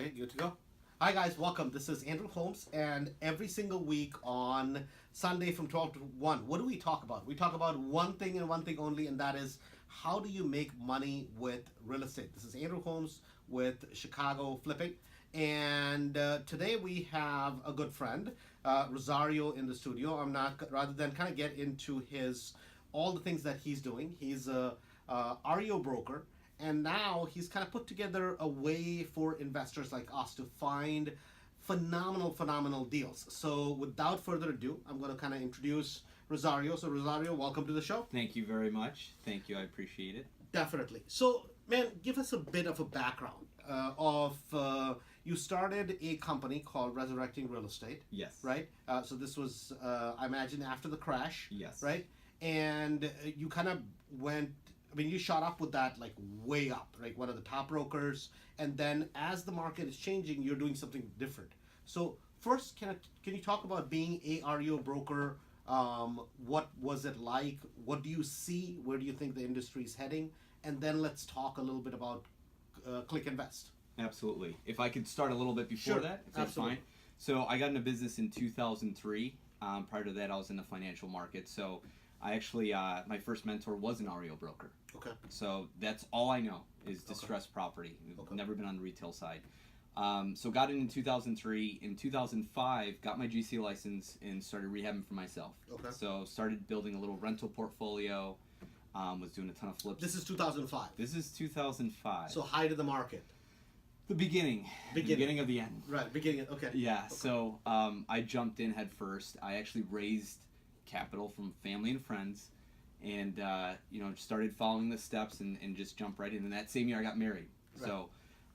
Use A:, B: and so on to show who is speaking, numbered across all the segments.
A: Okay, good to go. Hi guys, welcome. This is Andrew Holmes, and every single week on Sunday from 12 to 1, what do we talk about? We talk about one thing and one thing only, and that is how do you make money with real estate? This is Andrew Holmes with Chicago Flipping, and today we have a good friend, Rosario, in the studio. I'm not, rather than kind of get into his all the things that he's doing. He's a REO broker, and now he's kind of put together a way for investors like us to find phenomenal deals. So without further ado, I'm going to kind of introduce Rosario. So Rosario, welcome to the show.
B: Thank you very much. Thank you. I appreciate it.
A: Definitely. So man, give us a bit of a background of you started a company called Resurrecting Real Estate.
B: Yes.
A: Right? So this was, I imagine, after the crash.
B: Yes.
A: Right? And you kind of went, I mean, you shot up with that like way up, right? One of the top brokers. And then as the market is changing, you're doing something different. So first, can you talk about being a REO broker? What was it like? What do you see? Where do you think the industry is heading? And then let's talk a little bit about ClickInvest.
B: Absolutely. If I could start a little bit before
A: Sure.
B: that, if that's
A: Absolutely.
B: fine. So I got into business in 2003. Prior to that, I was in the financial market. So I actually, my first mentor was an REO broker.
A: Okay.
B: So that's all I know is distressed property. I've never been on the retail side. So got in 2003. In 2005, got my GC license and started rehabbing for myself.
A: Okay.
B: So started building a little rental portfolio. Was doing a ton of flips.
A: This is 2005.
B: This is 2005.
A: So height of the market.
B: The beginning of the end.
A: Right, beginning. Okay.
B: Yeah.
A: Okay.
B: So I jumped in head first. I actually raised capital from family and friends, and started following the steps and just jumped right in. And that same year I got married.
A: Right.
B: So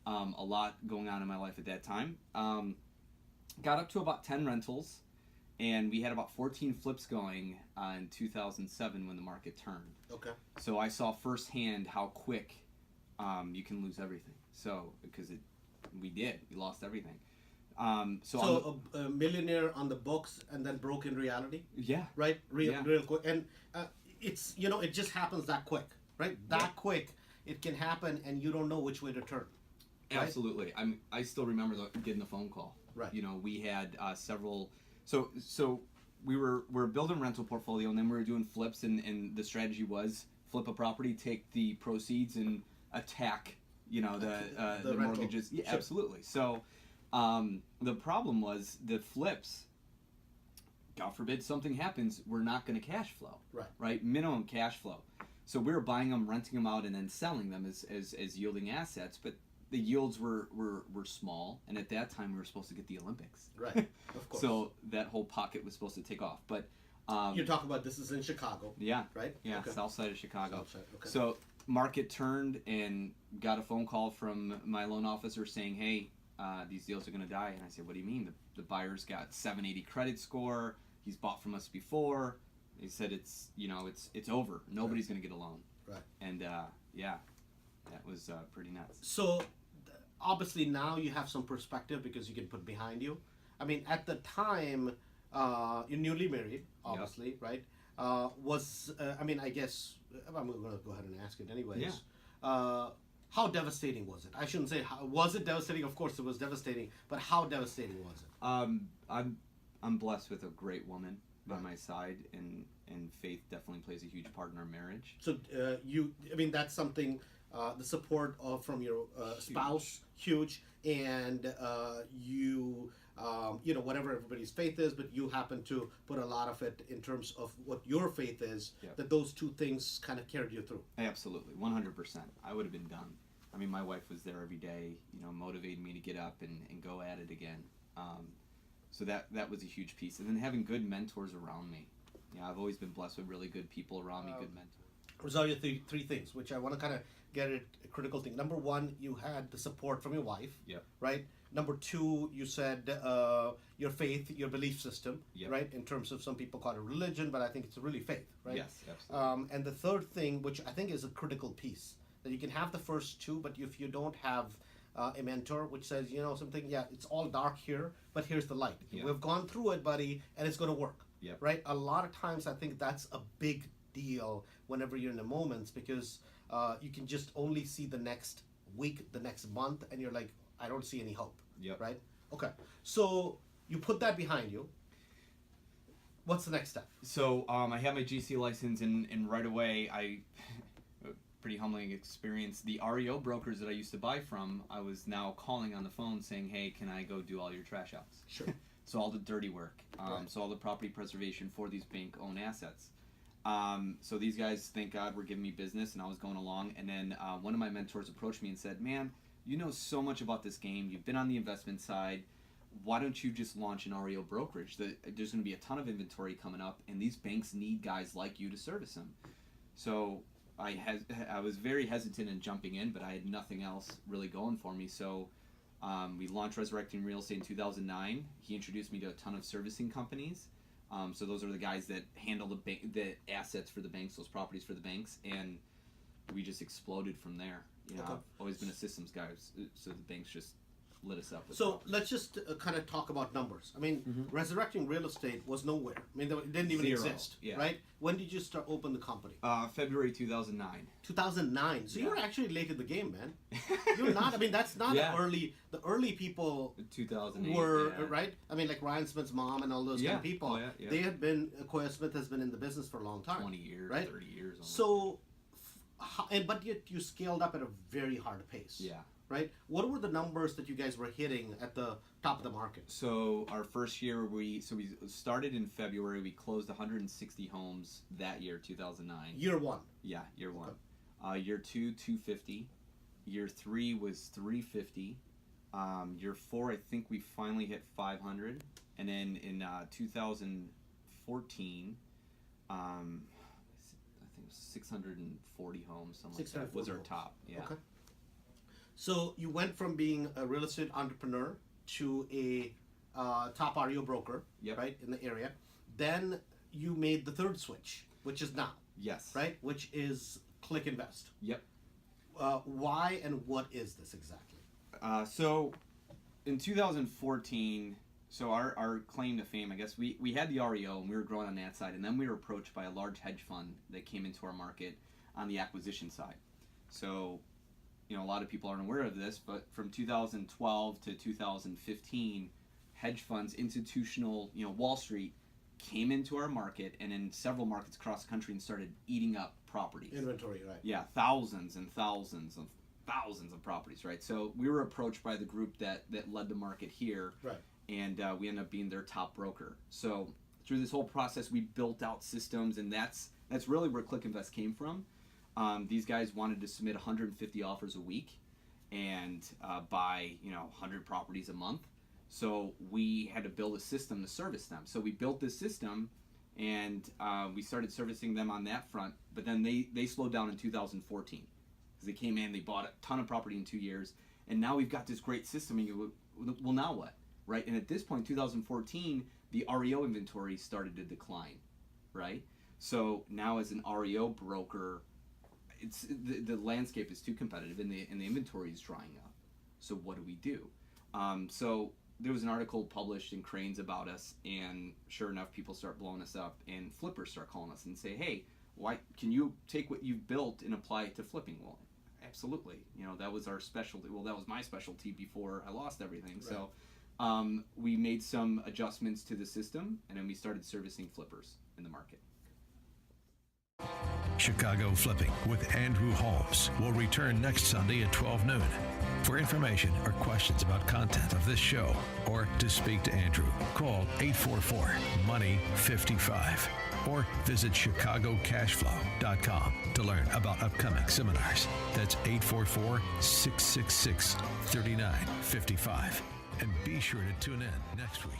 B: a lot going on in my life at that time. Got up to about 10 rentals, and we had about 14 flips going in 2007 when the market turned.
A: Okay.
B: So I saw firsthand how quick you can lose everything. So because we lost everything.
A: So a millionaire on the books and then broke in reality.
B: Yeah.
A: Right. Real
B: Yeah.
A: quick, and it's it just happens that quick, right? That quick, it can happen, and you don't know which way to turn. Right?
B: Absolutely. I still remember getting the phone call.
A: Right.
B: We had several. So we were building rental portfolio, and then we were doing flips, and the strategy was flip a property, take the proceeds, and attack the mortgages. Yeah,
A: Sure.
B: absolutely. So the problem was the flips. God forbid something happens, we're not going to cash flow.
A: Right.
B: Right. Minimum cash flow. So we were buying them, renting them out, and then selling them as yielding assets, but the yields were small, and at that time we were supposed to get the Olympics.
A: Right. Of course.
B: So that whole pocket was supposed to take off. But
A: you're talking about this is in Chicago.
B: yeah,
A: Right.
B: yeah,
A: Okay.
B: south side of Chicago.
A: South side, okay.
B: So market turned, and got a phone call from my loan officer saying, "Hey, these deals are going to die." And I said, "What do you mean? The buyer's got 780 credit score. He's bought from us before." He said, "It's over. Nobody's going to get a loan."
A: Right.
B: And yeah, that was pretty nuts.
A: So obviously now you have some perspective because you can put behind you. I mean, at the time, you're newly married, obviously, right? I guess I'm going to go ahead and ask it anyways.
B: Yeah.
A: How devastating was it? I shouldn't say was it devastating. Of course, it was devastating. But how devastating was it?
B: I'm blessed with a great woman by
A: Right.
B: my side, and faith definitely plays a huge part in our marriage.
A: So that's something. The support from your spouse, huge, and whatever everybody's faith is, but you happen to put a lot of it in terms of what your faith is.
B: Yep.
A: That those two things kind of carried you through.
B: Absolutely, 100%. I would have been done. I mean, my wife was there every day, motivating me to get up and go at it again. So that was a huge piece. And then having good mentors around me. I've always been blessed with really good people around me, good mentors.
A: Rosario, three things, which I want to kind of get at a critical thing. Number one, you had the support from your wife.
B: Yep.
A: Right? Number two, you said your faith, your belief system,
B: Yep.
A: right? In terms of some people call it religion, but I think it's really faith, right?
B: Yes, absolutely.
A: And the third thing, which I think is a critical piece, that you can have the first two, but if you don't have a mentor which says, something, it's all dark here, but here's the light.
B: Yeah.
A: We've gone through it, buddy, and it's going to work.
B: Yep.
A: Right? A lot of times I think that's a big deal whenever you're in the moments, because you can just only see the next week, the next month, and you're like, I don't see any hope.
B: Yep.
A: Right? Okay. So you put that behind you. What's the next step?
B: So I had my GC license, and right away, pretty humbling experience. The REO brokers that I used to buy from, I was now calling on the phone saying, hey, can I go do all your trash outs?
A: Sure.
B: So all the dirty work.
A: Right.
B: So all the property preservation for these bank-owned assets. So these guys, thank God, were giving me business, and I was going along. And then one of my mentors approached me and said, man, you know so much about this game. You've been on the investment side. Why don't you just launch an REO brokerage? There's going to be a ton of inventory coming up, and these banks need guys like you to service them. So I was very hesitant in jumping in, but I had nothing else really going for me. So we launched Resurrecting Real Estate in 2009. He introduced me to a ton of servicing companies. So those are the guys that handle the assets for the banks, those properties for the banks, and we just exploded from there. You know,
A: Okay.
B: I've always been a systems guy, so the banks just lit us up with
A: So
B: properties.
A: let's just kind of talk about numbers. I mean,
B: Mm-hmm.
A: Resurrecting Real Estate was nowhere. I mean, it didn't even
B: Zero,
A: exist,
B: yeah.
A: right? When did you start open the company?
B: February 2009.
A: 2009. So you
B: Yeah.
A: were actually late in the game, man. You're not. I mean, that's not
B: Yeah.
A: the early people
B: 2008.
A: were
B: yeah.
A: right. I mean, like Ryan Smith's mom and all those kind
B: Yeah.
A: of people.
B: Oh, yeah, yeah.
A: They have been. Koya Smith has been in the business for a long time.
B: 20 years,
A: right?
B: 30 years. Almost.
A: So, but yet you scaled up at a very hard pace.
B: Yeah.
A: Right. What were the numbers that you guys were hitting at the top of the market?
B: So our first year, we started in February. We closed 160 homes that year, 2009.
A: Year one.
B: Yeah, year one. Year two, 250. Year three was 350. Year four, I think we finally hit 500. And then in 2014, I think it was 640 homes, something like that was our
A: 640
B: top. Yeah.
A: Okay. So you went from being a real estate entrepreneur to a top REO broker,
B: Yep.
A: right, in the area. Then you made the third switch, which is now,
B: Yes.
A: right, which is ClickInvest.
B: Yep.
A: Why and what is this exactly?
B: So in 2014, so our claim to fame, I guess, we had the REO and we were growing on that side, and then we were approached by a large hedge fund that came into our market on the acquisition side. So, you know, a lot of people aren't aware of this, but from 2012 to 2015, hedge funds, institutional, you know, Wall Street came into our market and in several markets across the country and started eating up properties.
A: Inventory, right.
B: Yeah, thousands and thousands of properties, right? So we were approached by the group that led the market here,
A: Right.
B: and we ended up being their top broker. So through this whole process, we built out systems, and that's really where ClickInvest came from. These guys wanted to submit 150 offers a week and buy 100 properties a month. So we had to build a system to service them. So we built this system, and we started servicing them on that front. But then they slowed down in 2014 because they came in, they bought a ton of property in 2 years, and now we've got this great system. And you go, well, now what, right? And at this point, 2014, the REO inventory started to decline, right? So now as an REO broker, it's the landscape is too competitive and the inventory is drying up. So what do? So there was an article published in Cranes about us, and sure enough, people start blowing us up, and flippers start calling us and say, hey, why can you take what you've built and apply it to flipping? Well, absolutely. You know, that was our specialty. Well, that was my specialty before I lost everything.
A: Right.
B: So we made some adjustments to the system, and then we started servicing flippers in the market.
C: Chicago Flipping with Andrew Holmes will return next Sunday at 12 noon. For information or questions about content of this show or to speak to Andrew, call 844-MONEY-55 or visit ChicagoCashflow.com to learn about upcoming seminars. That's 844-666-3955. And be sure to tune in next week.